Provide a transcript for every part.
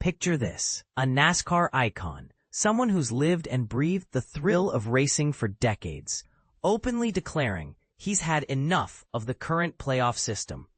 Picture this, a NASCAR icon, someone who's lived and breathed the thrill of racing for decades, openly declaring he's had enough of the current playoff system.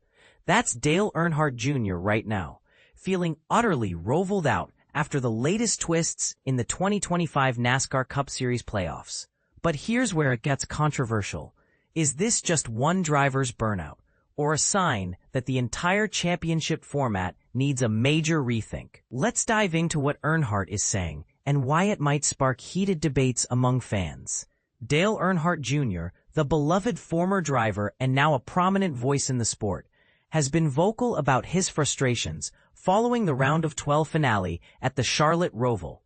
That's Dale Earnhardt Jr. right now, feeling utterly ROVAL'd out after the latest twists in the 2025 NASCAR Cup Series playoffs. But here's where it gets controversial. Is this just one driver's burnout, or a sign that the entire championship format needs a major rethink? Let's dive into what Earnhardt is saying and why it might spark heated debates among fans. Dale Earnhardt Jr., the beloved former driver and now a prominent voice in the sport, has been vocal about his frustrations following the Round of 12 finale at the Charlotte ROVAL.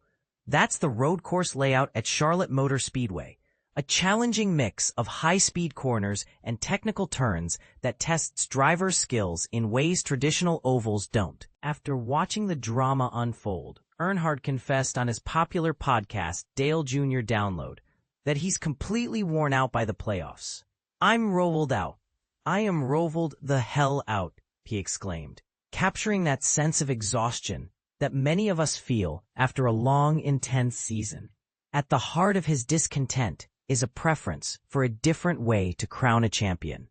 That's the road course layout at Charlotte Motor Speedway, a challenging mix of high-speed corners and technical turns that tests drivers' skills in ways traditional ovals don't. After watching the drama unfold, Earnhardt confessed on his popular podcast, Dale Jr. Download, that he's completely worn out by the playoffs. "I'm ROVAL'd out. I am ROVAL'd the hell out," he exclaimed, capturing that sense of exhaustion that many of us feel after a long, intense season. At the heart of his discontent is a preference for a different way to crown a champion.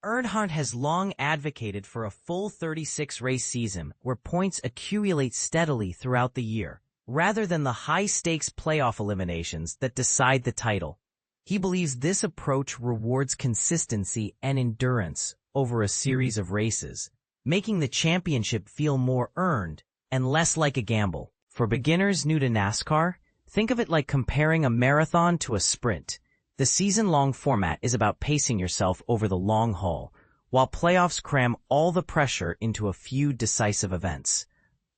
Earnhardt has long advocated for a full 36-race season where points accumulate steadily throughout the year, rather than the high-stakes playoff eliminations that decide the title. He believes this approach rewards consistency and endurance over a series of races, making the championship feel more earned and less like a gamble. For beginners new to NASCAR, think of it like comparing a marathon to a sprint. The season-long format is about pacing yourself over the long haul, while playoffs cram all the pressure into a few decisive events.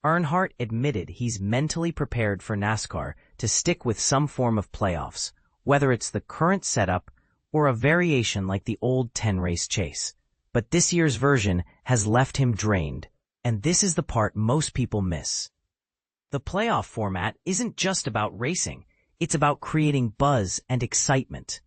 Earnhardt admitted he's mentally prepared for NASCAR to stick with some form of playoffs, whether it's the current setup or a variation like the old 10-race chase. But this year's version has left him drained, and this is the part most people miss. The playoff format isn't just about racing. It's about creating buzz and excitement.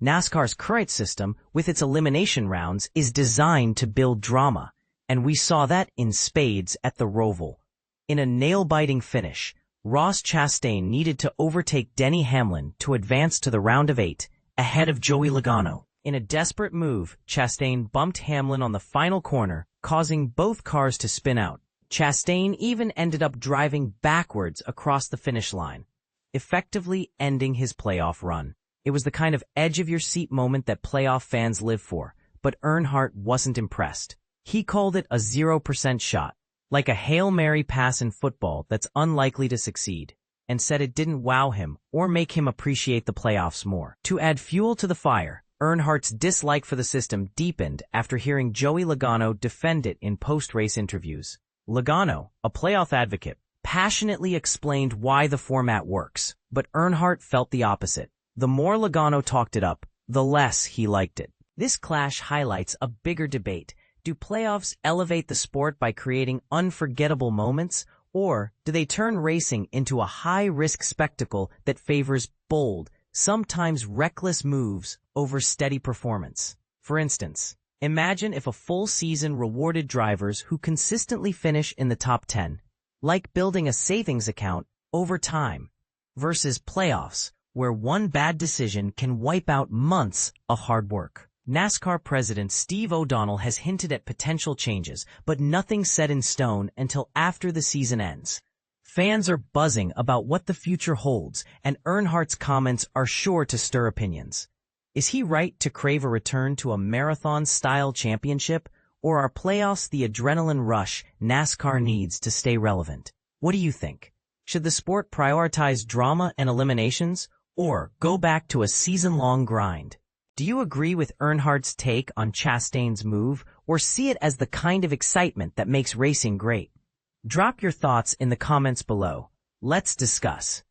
NASCAR's current system, with its elimination rounds, is designed to build drama, and we saw that in spades at the ROVAL. In a nail-biting finish, Ross Chastain needed to overtake Denny Hamlin to advance to the round of 8, ahead of Joey Logano. In a desperate move, Chastain bumped Hamlin on the final corner, causing both cars to spin out. Chastain even ended up driving backwards across the finish line, effectively ending his playoff run. It was the kind of edge-of-your-seat moment that playoff fans live for, but Earnhardt wasn't impressed. He called it a 0% shot, like a Hail Mary pass in football that's unlikely to succeed, and said it didn't wow him or make him appreciate the playoffs more. To add fuel to the fire, Earnhardt's dislike for the system deepened after hearing Joey Logano defend it in post-race interviews. Logano, a playoff advocate, passionately explained why the format works, but Earnhardt felt the opposite. The more Logano talked it up, the less he liked it. This clash highlights a bigger debate. Do playoffs elevate the sport by creating unforgettable moments, or do they turn racing into a high-risk spectacle that favors bold, sometimes reckless moves over steady performance? For instance, imagine if a full season rewarded drivers who consistently finish in the top 10, like building a savings account over time, versus playoffs, where one bad decision can wipe out months of hard work. NASCAR President Steve O'Donnell has hinted at potential changes, but nothing's set in stone until after the season ends. Fans are buzzing about what the future holds, and Earnhardt's comments are sure to stir opinions. Is he right to crave a return to a marathon-style championship, or are playoffs the adrenaline rush NASCAR needs to stay relevant? What do you think? Should the sport prioritize drama and eliminations, or go back to a season-long grind? Do you agree with Earnhardt's take on Chastain's move, or see it as the kind of excitement that makes racing great? Drop your thoughts in the comments below. Let's discuss.